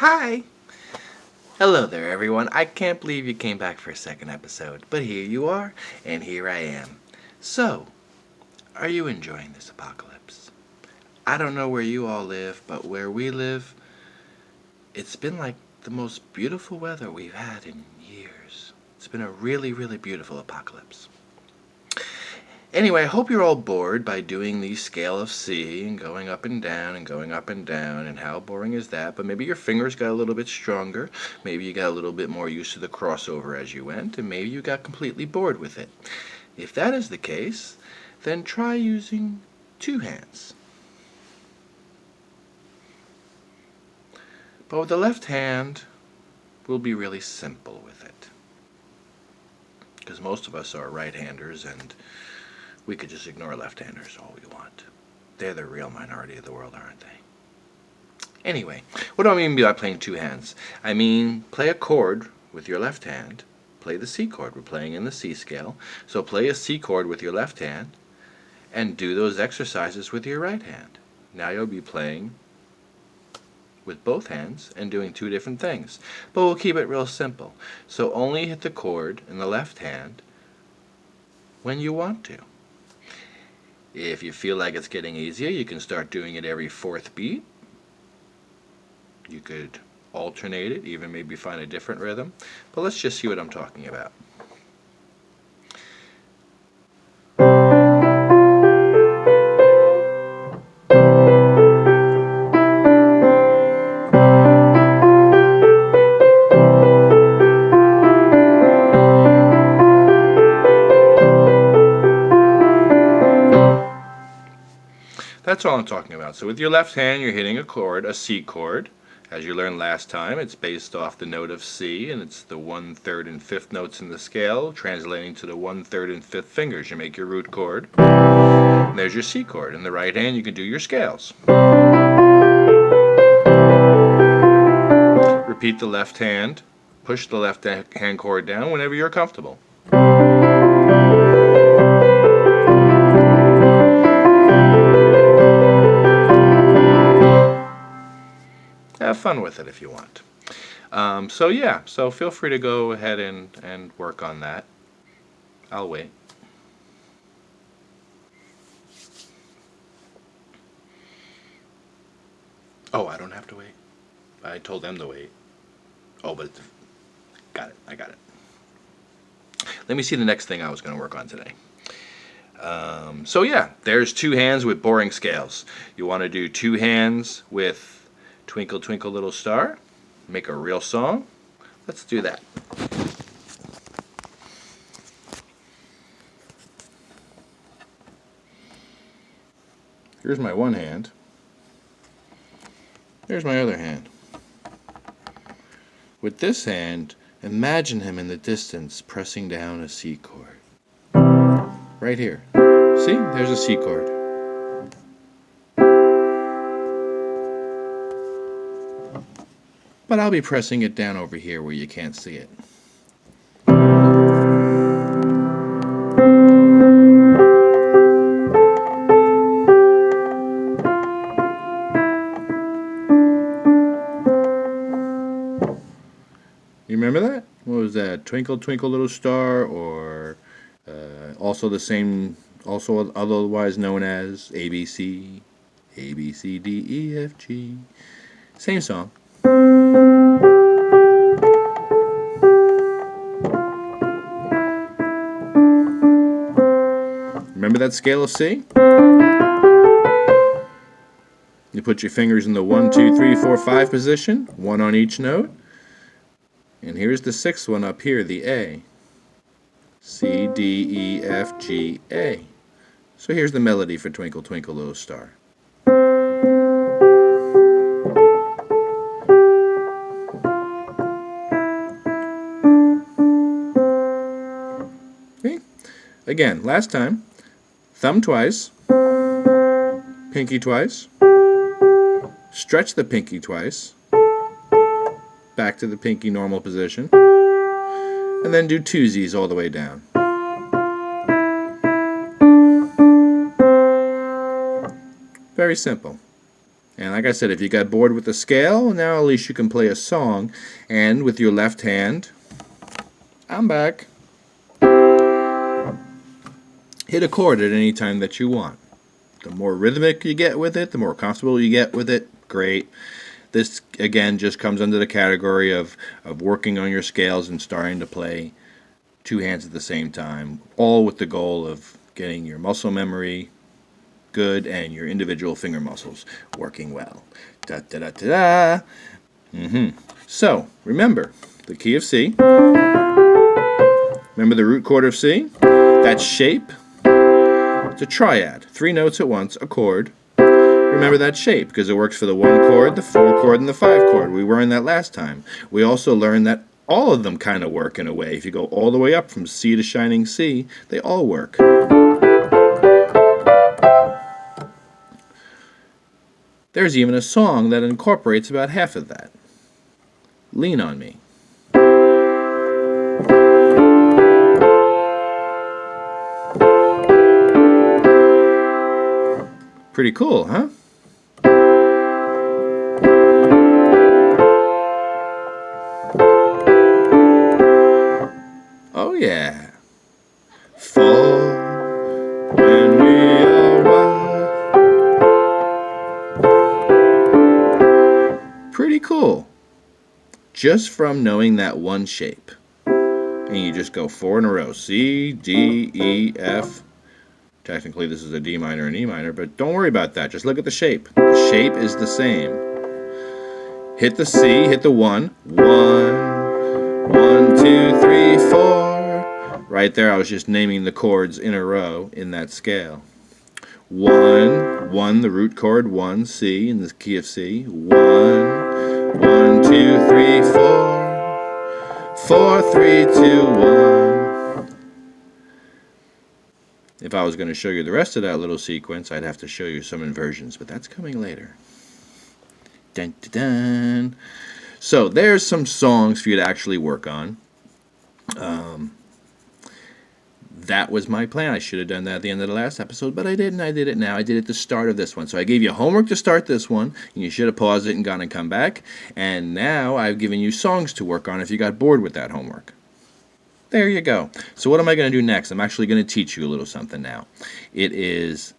Hi! Hello there, everyone. I can't believe you came back for a second episode, but here you are, and here I am. So, are you enjoying this apocalypse? I don't know where you all live, but where we live, it's been like the most beautiful weather we've had in years. It's been a really, really beautiful apocalypse. Anyway, I hope you're all bored by doing the scale of C and going up and down and going up and down, and how boring is that? But maybe your fingers got a little bit stronger, maybe you got a little bit more used to the crossover as you went, and maybe you got completely bored with it. If that is the case, then try using two hands. But with the left hand, we'll be really simple with it. Because most of us are right-handers, and we could just ignore left-handers all we want. They're the real minority of the world, aren't they? Anyway, what do I mean by playing two hands? I mean, play a chord with your left hand. Play the C chord. We're playing in the C scale. So play a C chord with your left hand and do those exercises with your right hand. Now you'll be playing with both hands and doing two different things. But we'll keep it real simple. So only hit the chord in the left hand when you want to. If you feel like it's getting easier, you can start doing it every fourth beat. You could alternate it, even maybe find a different rhythm. But let's just see what I'm talking about. That's all I'm talking about. So with your left hand, you're hitting a chord, a C chord. As you learned last time, it's based off the note of C, and it's the 1, 3rd, and 5th notes in the scale, translating to the 1, 3rd, and 5th fingers. You make your root chord. And there's your C chord. In the right hand, you can do your scales. Repeat the left hand. Push the left hand chord down whenever you're comfortable. Have fun with it if you want. So feel free to go ahead and work on that. I'll wait. Oh, I don't have to wait. I told them to wait. Oh, but got it. I got it. Let me see the next thing I was going to work on today. There's two hands with boring scales. You want to do two hands with Twinkle Twinkle Little Star, make a real song. Let's do that. Here's my one hand. Here's my other hand. With this hand, imagine him in the distance pressing down a C chord. Right here. See? There's a C chord. But I'll be pressing it down over here where you can't see it. You remember that? What was that? Twinkle Twinkle Little Star, or also otherwise known as ABC, A, B, C, D, E, F, G. Same song. Remember that scale of C? You put your fingers in the 1, 2, 3, 4, 5 position, one on each note. And here's the sixth one up here, the A. C, D, E, F, G, A. So here's the melody for Twinkle Twinkle Little Star. Okay. Again, last time, thumb twice, pinky twice, stretch the pinky twice, back to the pinky normal position, and then do two Z's all the way down. Very simple. And like I said, if you got bored with the scale, now at least you can play a song. And with your left hand, I'm back, hit a chord at any time that you want. The more rhythmic you get with it, the more comfortable you get with it, great. This, again, just comes under the category of working on your scales and starting to play two hands at the same time, all with the goal of getting your muscle memory good and your individual finger muscles working well. Da da da da da. So, remember the key of C. Remember the root chord of C? That shape. It's a triad. 3 notes at once, a chord. Remember that shape because it works for the 1 chord, the 4 chord, and the 5 chord. We learned that last time. We also learned that all of them kind of work in a way. If you go all the way up from C to shining C, they all work. There's even a song that incorporates about half of that. Lean on Me. Pretty cool, huh? Oh yeah. Fall when we are wild. Pretty cool. Just from knowing that one shape. And you just go 4 in a row. C, D, E, F. Technically this is a D minor and E minor, but don't worry about that. Just look at the shape. The shape is the same. Hit the C, hit the 1. 1, 1, 2, 3, 4. Right there I was just naming the chords in a row in that scale. 1, 1, the root chord, 1, C in the key of C. 1, 1, 2, 3, 4. 4, 3, 2, 1. If I was going to show you the rest of that little sequence, I'd have to show you some inversions, but that's coming later. Dun, dun, dun. So there's some songs for you to actually work on. That was my plan. I should have done that at the end of the last episode, but I didn't. I did it now. I did it at the start of this one. So I gave you homework to start this one, and you should have paused it and gone and come back. And now I've given you songs to work on if you got bored with that homework. There you go. So what am I going to do next? I'm actually going to teach you a little something now. It is,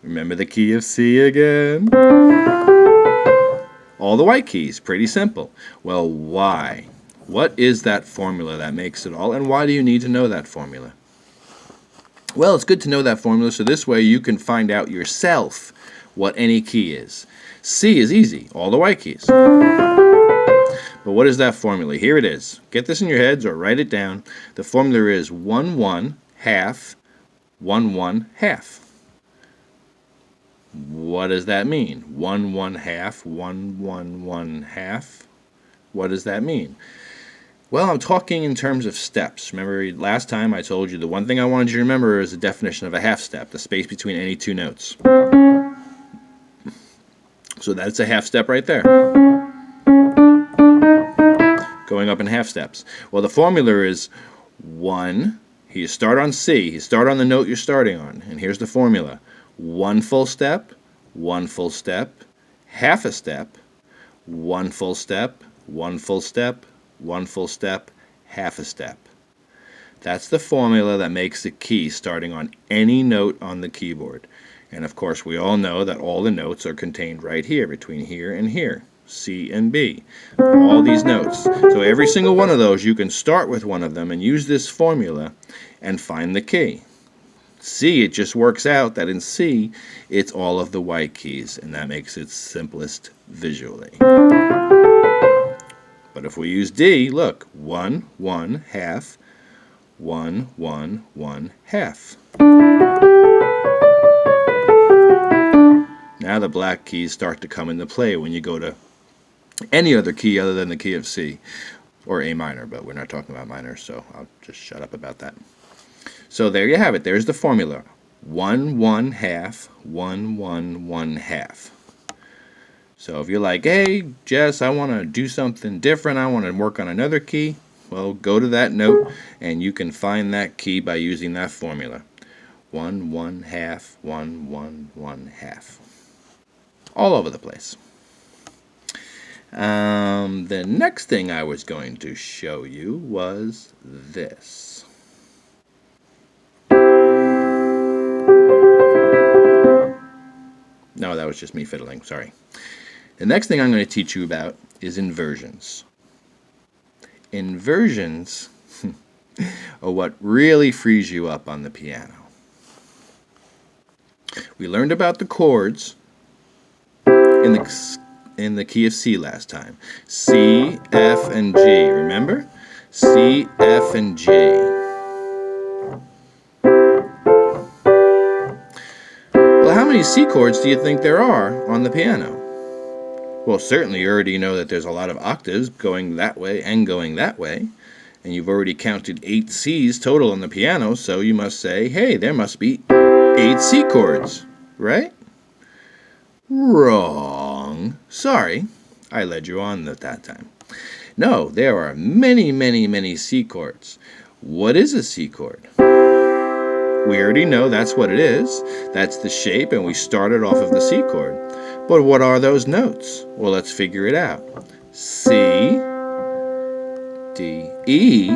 remember the key of C again? All the white keys, pretty simple. Well, why? What is that formula that makes it all, and why do you need to know that formula? Well, it's good to know that formula so this way you can find out yourself what any key is. C is easy, all the white keys. But what is that formula? Here it is. Get this in your heads or write it down. The formula is 1, 1, half, 1, 1, half. What does that mean? 1, 1, half, 1, 1, 1, half. What does that mean? Well, I'm talking in terms of steps. Remember last time I told you the one thing I wanted you to remember is the definition of a half step, the space between any 2 notes. So that's a half step right there. Going up in half steps. Well, the formula is 1, you start on C, you start on the note you're starting on, and here's the formula. 1 full step, 1 full step, half a step, 1 full step, 1 full step, 1 full step, half a step. That's the formula that makes the key starting on any note on the keyboard. And of course we all know that all the notes are contained right here, between here and here. C and B. All these notes. So every single one of those you can start with one of them and use this formula and find the key. C, it just works out that in C it's all of the white keys, and that makes it simplest visually. But if we use D, look, 1, 1, half, 1, 1, 1, half. Now the black keys start to come into play when you go to any other key other than the key of C or A minor, but we're not talking about minors, so I'll just shut up about that. So there you have it. There's the formula. 1, 1, half, 1, 1, 1, half. So if you're like, hey, Jess, I want to do something different, I want to work on another key, well, go to that note and you can find that key by using that formula. 1, 1, half, 1, 1, 1, half. all over the place. The next thing I was going to show you was this. No, that was just me fiddling, sorry. The next thing I'm going to teach you about is inversions. Inversions are what really frees you up on the piano. We learned about the chords in the key of C last time. C, F, and G, remember? C, F, and G. Well, how many C chords do you think there are on the piano? Well, certainly you already know that there's a lot of octaves going that way and going that way. And you've already counted 8 C's total on the piano, so you must say, hey, there must be 8 C chords, right? Wrong. Sorry, I led you on that time. No, there are many, many, many C chords. What is a C chord? We already know that's what it is. That's the shape, and we started off of the C chord. But what are those notes? Well, let's figure it out. C, D, E,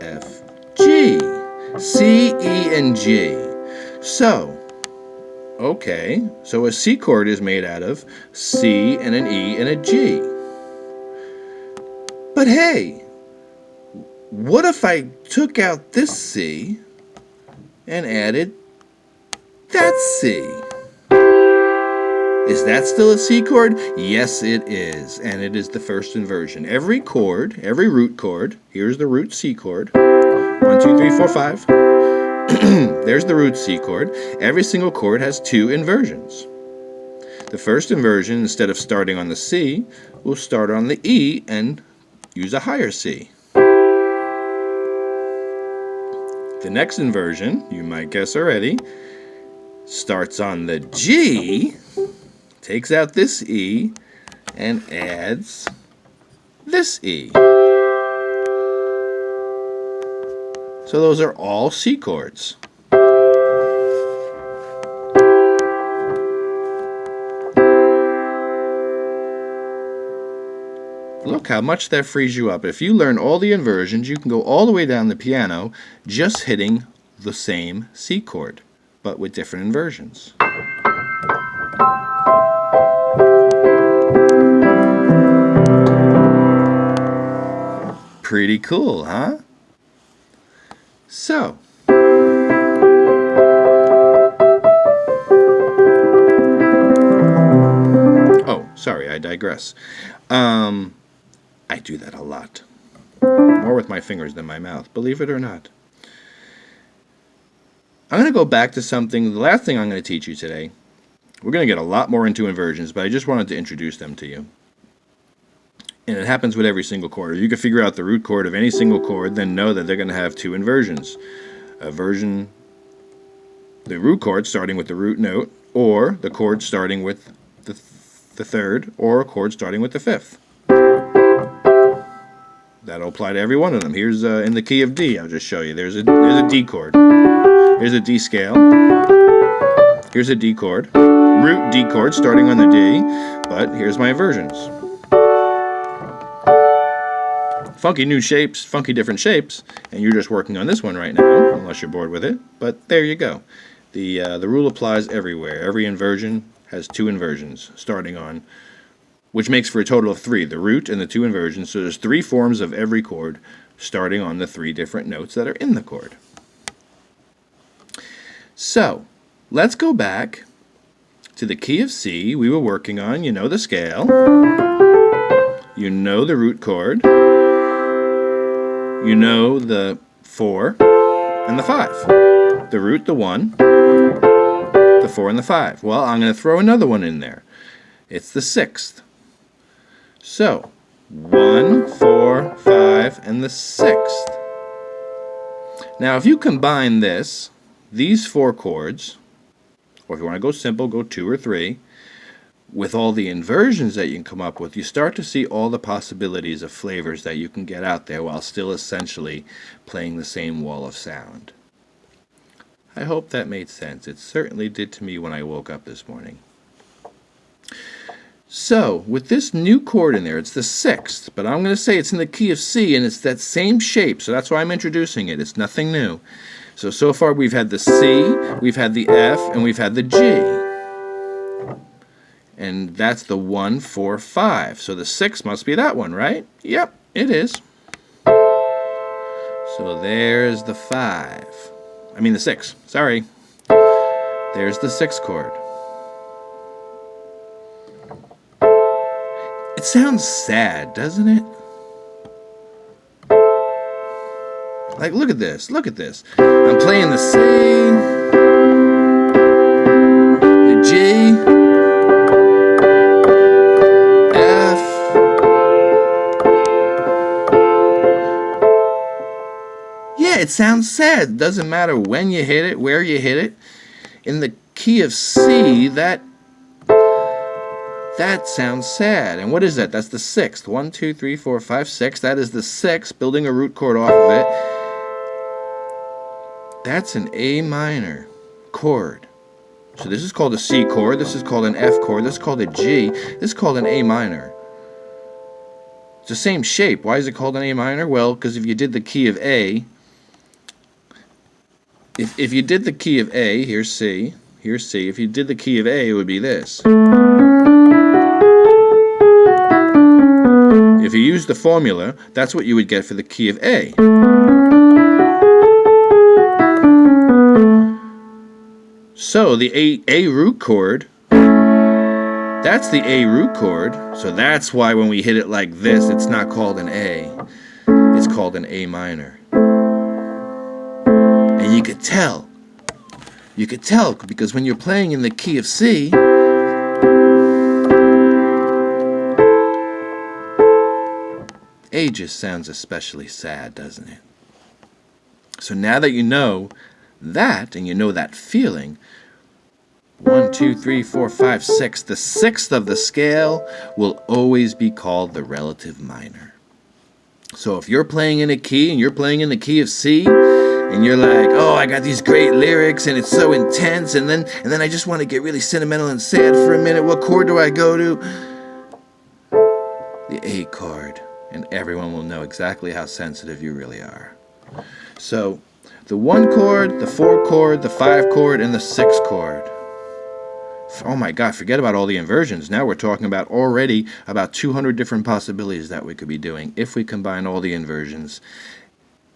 F, G. C, E, and G. So a C chord is made out of C and an E and a G. But hey, what if I took out this C and added that C? Is that still a C chord? Yes, it is, and it is the first inversion. Every chord, every root chord, here's the root C chord. 1, 2, 3, 4, 5. There's the root C chord. Every single chord has 2 inversions. The first inversion, instead of starting on the C, will start on the E and use a higher C. The next inversion, you might guess already, starts on the G, takes out this E, and adds this E. So those are all C chords. Look how much that frees you up. If you learn all the inversions, you can go all the way down the piano just hitting the same C chord, but with different inversions. Pretty cool, huh? So, oh, sorry, I digress. I do that a lot. More with my fingers than my mouth, believe it or not. I'm going to go back to something, the last thing I'm going to teach you today. We're going to get a lot more into inversions, but I just wanted to introduce them to you. And it happens with every single chord. If you can figure out the root chord of any single chord, then know that they're going to have 2 inversions. The root chord starting with the root note, or the chord starting with the third, or a chord starting with the 5th. That'll apply to every one of them. Here's in the key of D, I'll just show you. There's a D chord. Here's a D scale. Here's a D chord. Root D chord starting on the D, but here's my inversions. Funky new shapes, funky different shapes, and you're just working on this one right now, unless you're bored with it. But there you go. The rule applies everywhere. Every inversion has 2 inversions starting on, which makes for a total of 3, the root and the 2 inversions. So there's 3 forms of every chord starting on the 3 different notes that are in the chord. So let's go back to the key of C we were working on. You know the scale. You know the root chord. You know the 4 and the 5. The root, the 1, the 4, and the 5. Well, I'm going to throw another one in there. It's the 6th. So, 1, 4, 5, and the 6th. Now, if you combine these 4 chords, or if you want to go simple, go 2 or 3, with all the inversions that you can come up with, you start to see all the possibilities of flavors that you can get out there while still essentially playing the same wall of sound. I hope that made sense. It certainly did to me when I woke up this morning. So, with this new chord in there, it's the sixth, but I'm going to say it's in the key of C, and it's that same shape, so that's why I'm introducing it. It's nothing new. So far we've had the C, we've had the F, and we've had the G. And that's the 1, 4, 5. So the 6 must be that one, right? Yep, it is. So there's the 5. I mean the 6, sorry. There's the 6th chord. It sounds sad, doesn't it? Like, look at this, look at this. I'm playing the C, the G, F, yeah, it sounds sad. Doesn't matter when you hit it, where you hit it. In the key of C, that sounds sad. And what is that? That's the 6th. 1, 2, 3, 4, 5, 6. That is the 6th, building a root chord off of it. That's an A minor chord. So this is called a C chord, this is called an F chord, this is called a G, this is called an A minor. It's the same shape. Why is it called an A minor? Well, because if you did the key of A, if you did the key of A, here's C, if you did the key of A, it would be this. If you use the formula, that's what you would get for the key of A. So the A root chord, that's the A root chord, so that's why when we hit it like this, it's not called an A, it's called an A minor. And you could tell because when you're playing in the key of C, A just sounds especially sad, doesn't it? So now that you know that, and you know that feeling, 1, 2, 3, 4, 5, 6, the 6th of the scale will always be called the relative minor. So if you're playing in a key, and you're playing in the key of C, and you're like, oh, I got these great lyrics, and it's so intense, and then I just want to get really sentimental and sad for a minute, what chord do I go to? The A chord. And everyone will know exactly how sensitive you really are. So, the 1 chord, the 4 chord, the 5 chord, and the 6 chord. Oh my God, forget about all the inversions. Now we're talking about already about 200 different possibilities that we could be doing if we combine all the inversions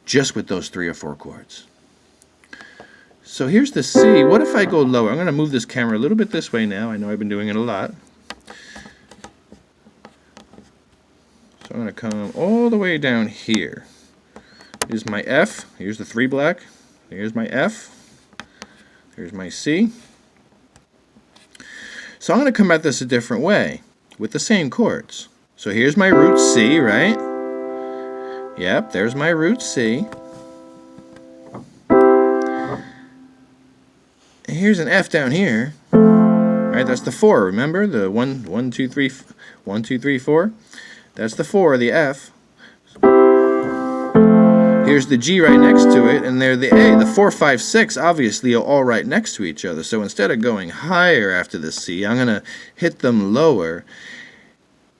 just with those 3 or 4 chords. So here's the C. What if I go lower? I'm going to move this camera a little bit this way now. I know I've been doing it a lot. So I'm going to come all the way down here. Here's my F. Here's the 3 black. Here's my F. Here's my C. So I'm going to come at this a different way with the same chords. So here's my root C, right? Yep, there's my root C. And here's an F down here. Right, that's the 4, remember? The 1, 2, 3, 4. That's the 4, the F. Here's the G right next to it, and there the A. The 4, 5, 6 obviously are all right next to each other. So instead of going higher after the C, I'm going to hit them lower.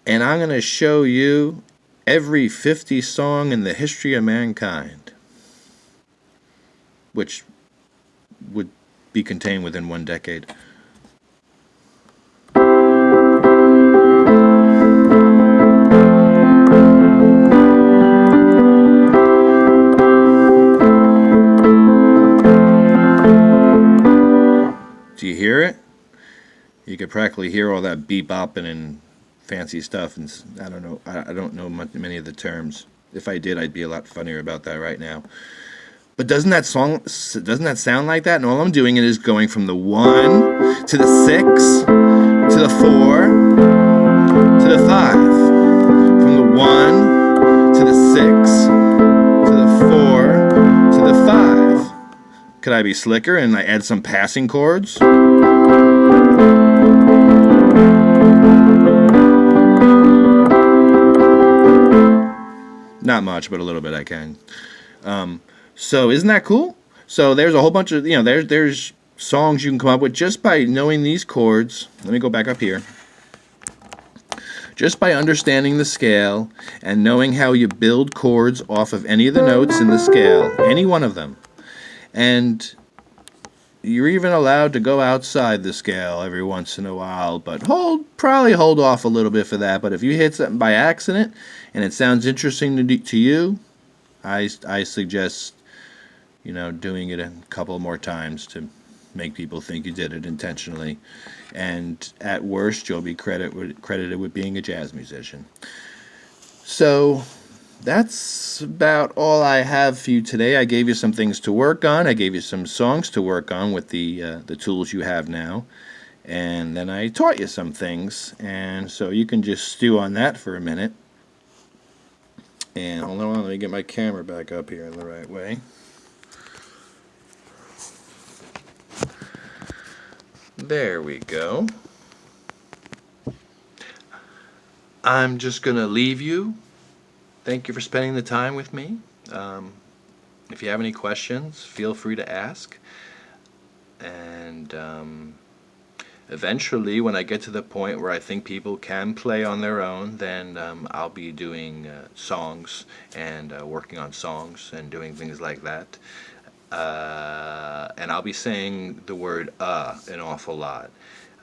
And I'm going to show you every 50 song in the history of mankind, which would be contained within 1 decade. Do you hear it? You could practically hear all that bebopping and fancy stuff, and I don't know many of the terms. If I did, I'd be a lot funnier about that right now. But doesn't that sound like that? And all I'm doing is going from the 1 to the 6 to the 4 to the 5. From the 1 to the 6 to the 4 to the 5. Could I be slicker and I add some passing chords? Not much, but a little bit I can. So isn't that cool? So there's a whole bunch of, there's songs you can come up with just by knowing these chords. Let me go back up here. just by understanding the scale and knowing how you build chords off of any of the notes in the scale, any one of them. And you're even allowed to go outside the scale every once in a while, but probably hold off a little bit for that. But if you hit something by accident and it sounds interesting to you, I suggest, doing it a couple more times to make people think you did it intentionally. And at worst, you'll be credited with being a jazz musician. So that's about all I have for you today. I gave you some things to work on. I gave you some songs to work on with the tools you have now. And then I taught you some things. And so you can just stew on that for a minute. And hold on, let me get my camera back up here in the right way. There we go. I'm just going to leave you. Thank you for spending the time with me. If you have any questions, feel free to ask. And eventually, when I get to the point where I think people can play on their own, then I'll be doing songs and working on songs and doing things like that. And I'll be saying the word an awful lot.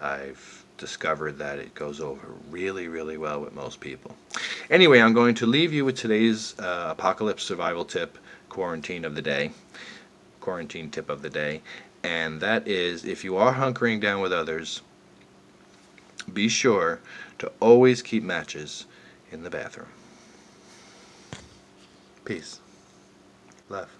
I've discovered that it goes over really, really well with most people. Anyway, I'm going to leave you with today's apocalypse survival tip, quarantine tip of the day. And that is, if you are hunkering down with others, be sure to always keep matches in the bathroom. Peace. Love.